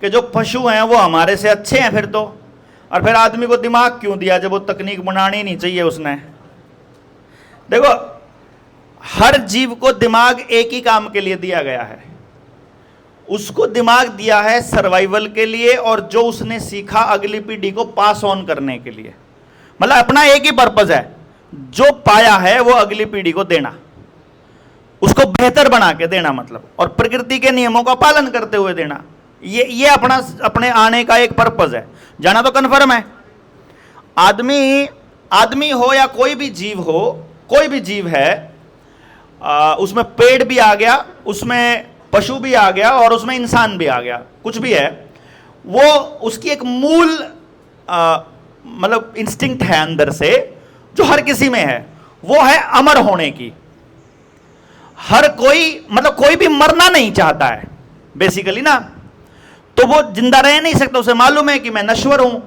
कि जो पशु हैं वो हमारे से अच्छे हैं फिर तो, और फिर आदमी को दिमाग क्यों दिया जब वो तकनीक बनानी नहीं चाहिए उसने। देखो, हर जीव को दिमाग एक ही काम के लिए दिया गया है, उसको दिमाग दिया है सर्वाइवल के लिए, और जो उसने सीखा अगली पीढ़ी को पास ऑन करने के लिए। मतलब अपना एक ही पर्पस है, जो पाया है वो अगली पीढ़ी को देना, उसको बेहतर बना के देना, मतलब, और प्रकृति के नियमों का पालन करते हुए देना। ये अपने आने का एक पर्पस है। जाना तो कन्फर्म है। आदमी हो या कोई भी जीव हो, कोई भी जीव है, उसमें पेड़ भी आ गया, उसमें पशु भी आ गया, और उसमें इंसान भी आ गया, कुछ भी है, वो उसकी एक मूल मतलब इंस्टिंक्ट है अंदर से, जो हर किसी में है, वो है अमर होने की। हर कोई, मतलब कोई भी मरना नहीं चाहता है बेसिकली ना, तो वो जिंदा रह नहीं सकता। उसे मालूम है कि मैं नश्वर हूं,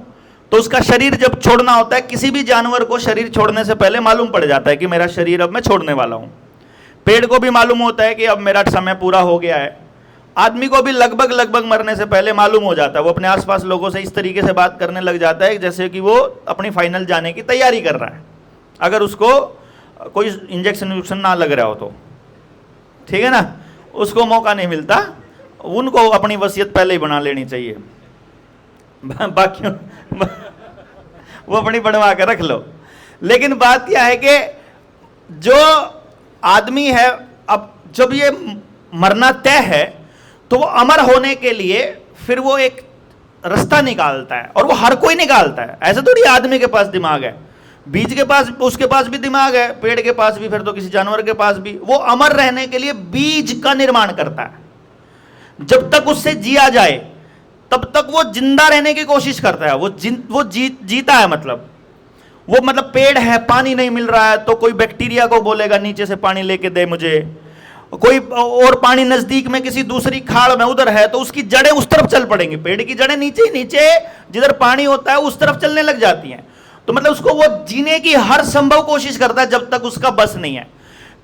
तो उसका शरीर जब छोड़ना होता है, किसी भी जानवर को शरीर छोड़ने से पहले मालूम पड़ जाता है कि मेरा शरीर अब मैं छोड़ने वाला हूं। पेड़ को भी मालूम होता है कि अब मेरा समय पूरा हो गया है। आदमी को भी लगभग मरने से पहले मालूम हो जाता है। वो अपने आसपास लोगों से इस तरीके से बात करने लग जाता है जैसे कि वो अपनी फाइनल जाने की तैयारी कर रहा है, अगर उसको कोई इंजेक्शन ना लग रहा हो तो, ठीक है ना, उसको मौका नहीं मिलता। उनको अपनी वसीयत पहले ही बना लेनी चाहिए, बाकी वो अपनी बनवा के रख लो। लेकिन बात यह है कि जो आदमी है, अब जब ये मरना तय है, तो वो अमर होने के लिए फिर वो एक रास्ता निकालता है, और वो हर कोई निकालता है। ऐसे थोड़ी आदमी के पास दिमाग है, बीज के पास, उसके पास भी दिमाग है, पेड़ के पास भी, फिर तो किसी जानवर के पास भी। वो अमर रहने के लिए बीज का निर्माण करता है। जब तक उससे जिया जाए तब तक वो जिंदा रहने की कोशिश करता है। वो जीता है, मतलब पेड़ है, पानी नहीं मिल रहा है तो कोई बैक्टीरिया को बोलेगा नीचे से पानी लेके दे मुझे, कोई और पानी नजदीक में किसी दूसरी खाड़ में उधर है तो उसकी जड़ें उस तरफ चल पड़ेंगी। पेड़ की जड़ें नीचे नीचे जिधर पानी होता है उस तरफ चलने लग जाती हैं। तो मतलब उसको वो जीने की हर संभव कोशिश करता है जब तक उसका बस नहीं है।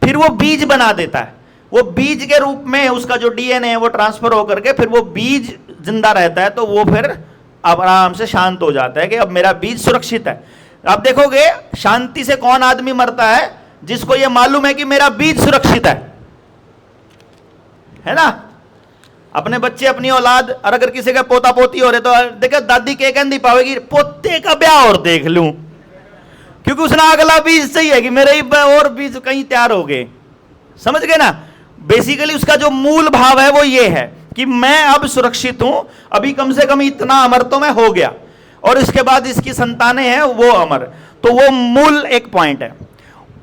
फिर वो बीज बना देता है, वो बीज के रूप में उसका जो डीएनए है वो ट्रांसफर होकर के फिर वो बीज जिंदा रहता है। तो वो फिर आराम से शांत हो जाता है कि अब मेरा बीज सुरक्षित है। आप देखोगे शांति से कौन आदमी मरता है, जिसको ये मालूम है कि मेरा बीज सुरक्षित है ना। अपने बच्चे, अपनी औलाद, और अगर किसी का पोता पोती हो रहे तो देखो दादी के कहती पावेगी पोते का ब्याह और देख लूं, क्योंकि उसने अगला बीज चाहिए कि मेरे ही और बीज कहीं तैयार हो गए। समझ गए ना। बेसिकली उसका जो मूल भाव है वो ये है कि मैं अब सुरक्षित हूं, अभी कम से कम इतना अमर तो मैं हो गया, और इसके बाद इसकी संतानें हैं वो अमर। तो वो मूल एक पॉइंट है।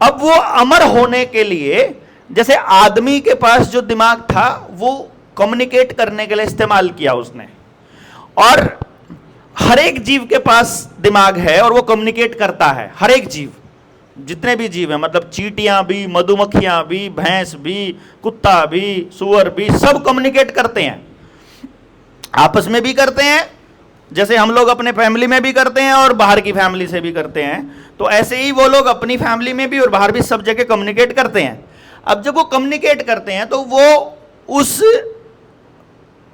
अब वो अमर होने के लिए, जैसे आदमी के पास जो दिमाग था वो कम्युनिकेट करने के लिए इस्तेमाल किया उसने, और हर एक जीव के पास दिमाग है और वो कम्युनिकेट करता है। हर एक जीव, जितने भी जीव हैं, मतलब चींटियां भी, मधुमक्खियां भी, भैंस भी, कुत्ता भी, सुअर भी, सब कम्युनिकेट करते हैं, आपस में भी करते हैं, जैसे हम लोग अपने फैमिली में भी करते हैं और बाहर की फैमिली से भी करते हैं। तो ऐसे ही वो लोग अपनी फैमिली में भी और बाहर भी सब जगह कम्युनिकेट करते हैं। अब जब वो कम्युनिकेट करते हैं तो वो उस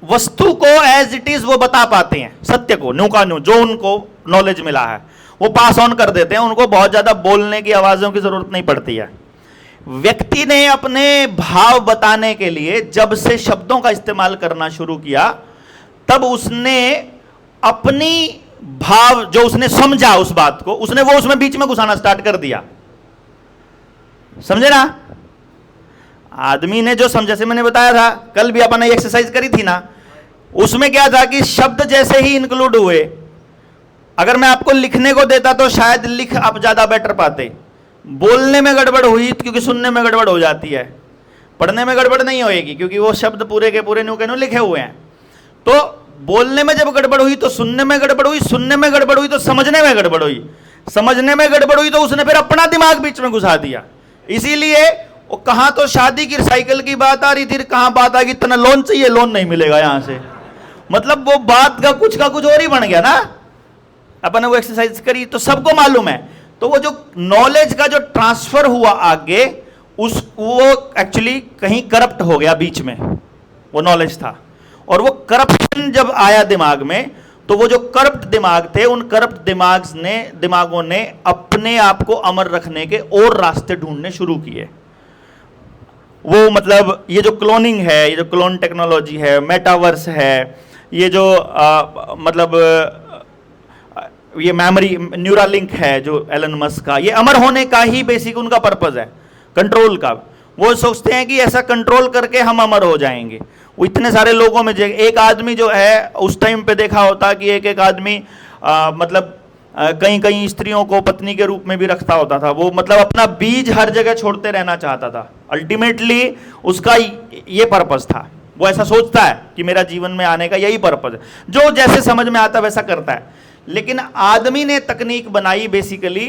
वस्तु को एज इट इज वो बता पाते हैं, सत्य को, न्यू का न्यू, जो उनको नॉलेज मिला है वो पास ऑन कर देते हैं। उनको बहुत ज्यादा बोलने की, आवाजों की जरूरत नहीं पड़ती है। व्यक्ति ने अपने भाव बताने के लिए जब से शब्दों का इस्तेमाल करना शुरू किया, तब उसने अपनी भाव, जो उसने समझा उस बात को, उसने वो उसमें बीच में घुसाना स्टार्ट कर दिया। समझे ना। आदमी ने जो समझा, जैसे मैंने बताया था, कल भी अपन ने एक्सरसाइज करी थी ना, उसमें क्या था कि शब्द जैसे ही इंक्लूड हुए, अगर मैं आपको लिखने को देता तो शायद लिख आप ज्यादा बेटर पाते। बोलने में गड़बड़ हुई क्योंकि सुनने में गड़बड़ हो जाती है, पढ़ने में गड़बड़ नहीं होएगी क्योंकि वो शब्द पूरे के पूरे न्यू के न्यू लिखे हुए हैं। तो बोलने में जब गड़बड़ हुई तो सुनने में गड़बड़ हुई, सुनने में गड़बड़ हुई तो समझने में गड़बड़ हुई, समझने में गड़बड़ हुई तो उसने फिर अपना दिमाग बीच में घुसा दिया। इसीलिए वो कहां तो शादी की साइकिल की बात आ रही थी, कहां बात आ गई इतना लोन चाहिए, लोन नहीं मिलेगा यहां से। मतलब वो बात का कुछ और ही बन गया ना। अपन ने वो एक्सरसाइज करी तो सबको मालूम है। तो वो जो नॉलेज का जो ट्रांसफर हुआ आगे, वो एक्चुअली कहीं करप्ट हो गया बीच में, वो नॉलेज था और वो करप्शन जब आया दिमाग में, तो वो जो करप्ट दिमाग थे, उन करप्ट दिमागों ने अपने आप को अमर रखने के और रास्ते ढूंढने शुरू किए। वो मतलब ये जो क्लोनिंग है, ये जो क्लोन टेक्नोलॉजी है, मेटावर्स है, ये जो ये मेमोरी न्यूरालिंक है जो एलन मस्क का, ये अमर होने का ही बेसिक उनका पर्पज है, कंट्रोल का। वो सोचते हैं कि ऐसा कंट्रोल करके हम अमर हो जाएंगे। वो इतने सारे लोगों में एक आदमी जो है, उस टाइम पे देखा होता कि एक आदमी कई कई स्त्रियों को पत्नी के रूप में भी रखता होता था। वो मतलब अपना बीज हर जगह छोड़ते रहना चाहता था। अल्टीमेटली उसका ये पर्पस था। वो ऐसा सोचता है कि मेरा जीवन में आने का यही पर्पस है, जो जैसे समझ में आता वैसा करता है। लेकिन आदमी ने तकनीक बनाई बेसिकली,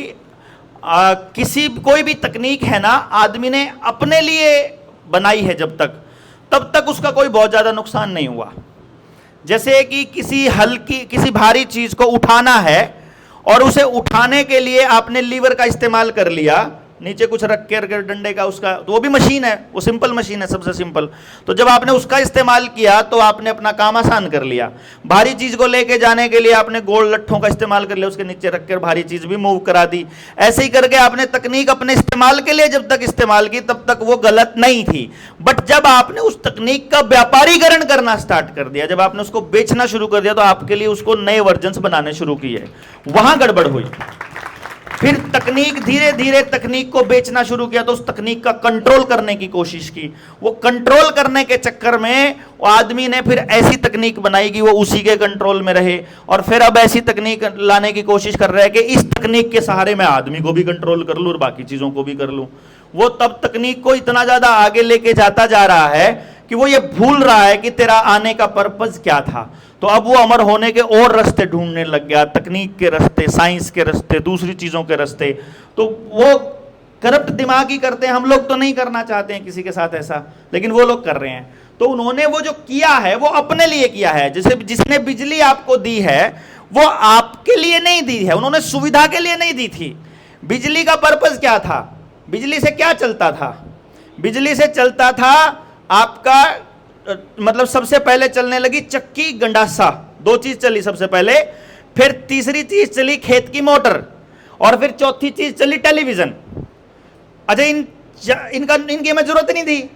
कोई भी तकनीक है ना, आदमी ने अपने लिए बनाई है तब तक उसका कोई बहुत ज्यादा नुकसान नहीं हुआ। जैसे कि किसी भारी चीज को उठाना है और उसे उठाने के लिए आपने लीवर का इस्तेमाल कर लिया, नीचे कुछ रख के डंडे का उसका, तो वो भी मशीन है, वो सिंपल मशीन है, सबसे सिंपल। तो जब आपने उसका इस्तेमाल किया तो आपने अपना काम आसान कर लिया। भारी चीज को लेके जाने के लिए आपने गोल लट्ठों का इस्तेमाल कर लिया, उसके नीचे रखकर भारी चीज भी मूव करा दी। ऐसे ही करके आपने तकनीक अपने इस्तेमाल के लिए जब तक इस्तेमाल की तब तक वो गलत नहीं थी। बट जब आपने उस तकनीक का व्यापारीकरण करना स्टार्ट कर दिया, जब आपने उसको बेचना शुरू कर दिया, तो आपके लिए उसको नए वर्जन्स बनाने शुरू किए, वहां गड़बड़ हुई। फिर तकनीक धीरे धीरे तकनीक को बेचना शुरू किया, तो उस तकनीक का कंट्रोल करने की कोशिश की। वो कंट्रोल करने के चक्कर में वो आदमी ने फिर ऐसी तकनीक बनाई कि वो उसी के कंट्रोल में रहे। और फिर अब ऐसी तकनीक लाने की कोशिश कर रहे हैं कि इस तकनीक के सहारे मैं आदमी को भी कंट्रोल कर लूं और बाकी चीजों को भी कर लूं। वो तब तकनीक को इतना ज्यादा आगे लेके जाता जा रहा है कि वो ये भूल रहा है कि तेरा आने का पर्पस क्या था। तो अब वो अमर होने के और रास्ते ढूंढने लग गया, तकनीक के रास्ते, साइंस के रास्ते, दूसरी चीजों के रास्ते। तो वो करप्ट दिमाग ही करते हैं। हम लोग तो नहीं करना चाहते हैं किसी के साथ ऐसा, लेकिन वो लोग कर रहे हैं। तो उन्होंने वो जो किया है वो अपने लिए किया है। जैसे जिसने बिजली आपको दी है वो आपके लिए नहीं दी है, उन्होंने सुविधा के लिए नहीं दी थी। बिजली का पर्पस क्या था? बिजली से क्या चलता था? बिजली से चलता था आपका मतलब सबसे पहले चलने लगी चक्की, गंडासा, दो चीज चली सबसे पहले। फिर तीसरी चीज चली खेत की मोटर, और फिर चौथी चीज चली टेलीविजन। अच्छा, इनकी हमें जरूरत नहीं थी,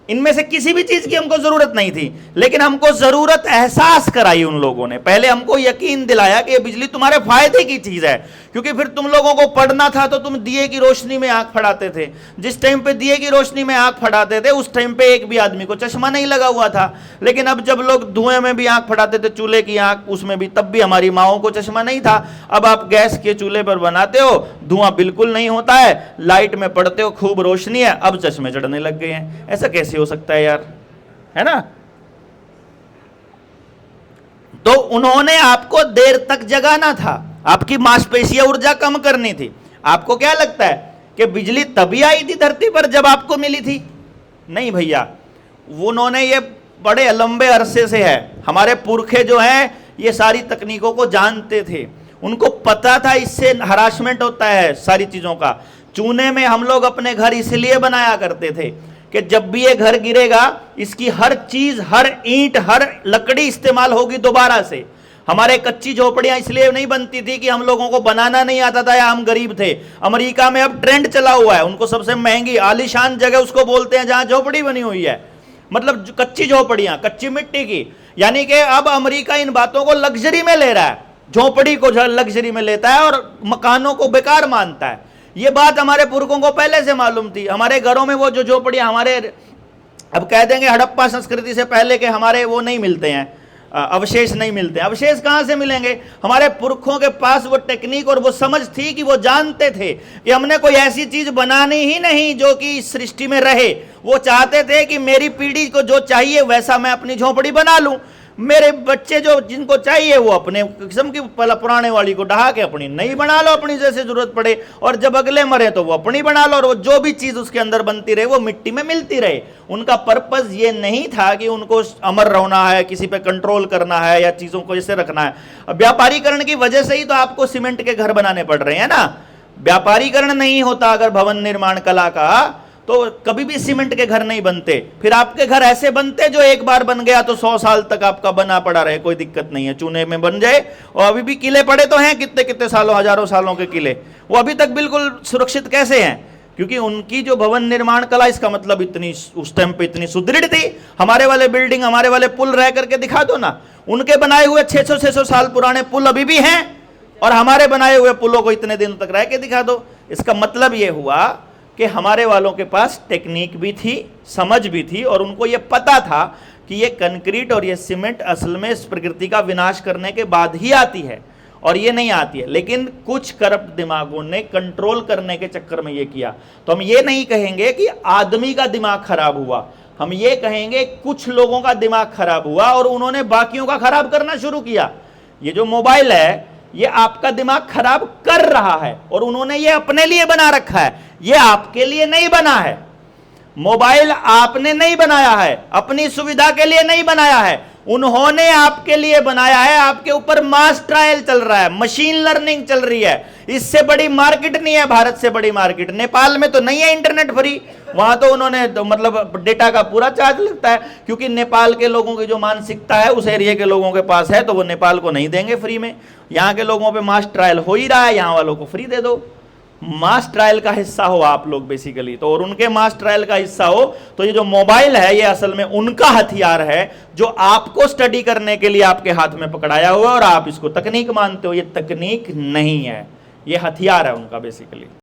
इनमें से किसी भी चीज की हमको जरूरत नहीं थी, लेकिन हमको जरूरत एहसास कराई उन लोगों ने। पहले हमको यकीन दिलाया कि ये बिजली तुम्हारे फायदे की चीज है, क्योंकि फिर तुम लोगों को पढ़ना था तो तुम दिए की रोशनी में आंख फड़ाते थे। जिस टाइम पे दिए की रोशनी में आंख फड़ाते थे उस टाइम पे एक भी आदमी को चश्मा नहीं लगा हुआ था। लेकिन अब जब लोग धुएं में भी आंख फड़ाते थे, चूल्हे की आंख, उसमें भी, तब भी हमारी माओं को चश्मा नहीं था। अब आप गैस के चूल्हे पर बनाते हो, धुआं बिल्कुल नहीं होता है, लाइट में पड़ते हो, खूब रोशनी है, अब चश्मे चढ़ने लग गए हैं। ऐसा कैसे हो सकता है यार, है ना? तो उन्होंने आपको देर तक जगाना था, आपकी मांसपेशियां ऊर्जा कम करनी थी। आपको क्या लगता है कि बिजली तभी आई थी धरती पर जब आपको मिली थी? नहीं भैया, उन्होंने ये बड़े लंबे अरसे से है। हमारे पुरखे जो हैं ये सारी तकनीकों को जानते थे, उनको पता था इससे हरासमेंट होता है सारी चीजों का। चूने में हम लोग अपने घर इसलिए बनाया करते थे कि जब भी ये घर गिरेगा इसकी हर चीज, हर ईंट, हर लकड़ी इस्तेमाल होगी दोबारा से। हमारे कच्ची झोपड़ियां इसलिए नहीं बनती थी कि हम लोगों को बनाना नहीं आता था या हम गरीब थे। अमेरिका में अब ट्रेंड चला हुआ है, उनको सबसे महंगी आलीशान जगह उसको बोलते हैं जहां झोपड़ी बनी हुई है, मतलब कच्ची झोपड़ियां, कच्ची मिट्टी की। यानी कि अब अमेरिका इन बातों को लग्जरी में ले रहा है, झोपड़ी को लग्जरी में लेता है और मकानों को बेकार मानता है। ये बात हमारे पुरखों को पहले से मालूम थी। हमारे घरों में वो जो झोपड़ियां, हमारे अब कह देंगे हड़प्पा संस्कृति से पहले के हमारे वो नहीं मिलते हैं, अवशेष नहीं मिलते। अवशेष कहां से मिलेंगे? हमारे पुरखों के पास वो टेक्निक और वो समझ थी कि वो जानते थे कि हमने कोई ऐसी चीज बनानी ही नहीं जो कि इस सृष्टि में रहे। वो चाहते थे कि मेरी पीढ़ी को जो चाहिए वैसा मैं अपनी झोपड़ी बना लूं, मेरे बच्चे जो जिनको चाहिए वो अपने किस्म की पुराने वाली को ढहा के अपनी नई बना लो, अपनी जैसे जरूरत पड़े, और जब अगले मरे तो वो अपनी बना लो, और वो जो भी चीज उसके अंदर बनती रहे वो मिट्टी में मिलती रहे। उनका पर्पस ये नहीं था कि उनको अमर रहना है, किसी पे कंट्रोल करना है या चीजों को ऐसे रखना है। व्यापारीकरण की वजह से ही तो आपको सीमेंट के घर बनाने पड़ रहे हैं ना। व्यापारीकरण नहीं होता अगर भवन निर्माण कला का, तो कभी भी सीमेंट के घर नहीं बनते। फिर आपके घर ऐसे बनते जो एक बार बन गया तो 100 साल तक आपका बना पड़ा रहे, कोई दिक्कत नहीं है, चूने में बन जाए। और अभी भी किले पड़े तो हैं, कितने कितने सालों, हजारों सालों के किले, वो अभी तक बिल्कुल सुरक्षित कैसे हैं? क्योंकि उनकी जो भवन निर्माण कला, इसका मतलब इतनी उस टाइम पे इतनी सुदृढ़ थी। हमारे वाले बिल्डिंग, हमारे वाले पुल रह करके दिखा दो ना, उनके बनाए हुए 600 साल पुराने पुल अभी भी हैं, और हमारे बनाए हुए पुलों को इतने दिन तक रह के दिखा दो। इसका मतलब ये हुआ कि हमारे वालों के पास टेक्निक भी थी, समझ भी थी, और उनको ये पता था कि ये कंक्रीट और ये सीमेंट असल में इस प्रकृति का विनाश करने के बाद ही आती है, और ये नहीं आती है। लेकिन कुछ करप्ट दिमागों ने कंट्रोल करने के चक्कर में ये किया। तो हम ये नहीं कहेंगे कि आदमी का दिमाग खराब हुआ, हम ये कहेंगे कुछ लोगों का दिमाग खराब हुआ और उन्होंने बाकियों का खराब करना शुरू किया। ये जो मोबाइल है ये आपका दिमाग खराब कर रहा है, और उन्होंने ये अपने लिए बना रखा है, ये आपके लिए नहीं बना है। मोबाइल आपने नहीं बनाया है, अपनी सुविधा के लिए नहीं बनाया है, उन्होंने आपके लिए बनाया है। आपके ऊपर मास ट्रायल चल रहा है, मशीन लर्निंग चल रही है। इससे बड़ी मार्केट नहीं है, भारत से बड़ी मार्केट नेपाल में तो नहीं है इंटरनेट फ्री। वहां तो उन्होंने तो मतलब डेटा का पूरा चार्ज लगता है, क्योंकि नेपाल के लोगों की जो मानसिकता है उस एरिया के लोगों के पास है, तो वो नेपाल को नहीं देंगे फ्री में। यहाँ के लोगों पे मास ट्रायल हो ही रहा है, यहाँ वालों को फ्री दे दो। मास ट्रायल का हिस्सा हो आप लोग बेसिकली, तो और उनके मास ट्रायल का हिस्सा हो। तो ये जो मोबाइल है ये असल में उनका हथियार है, जो आपको स्टडी करने के लिए आपके हाथ में पकड़ाया हुआ है, और आप इसको तकनीक मानते हो। ये तकनीक नहीं है, ये हथियार है उनका बेसिकली।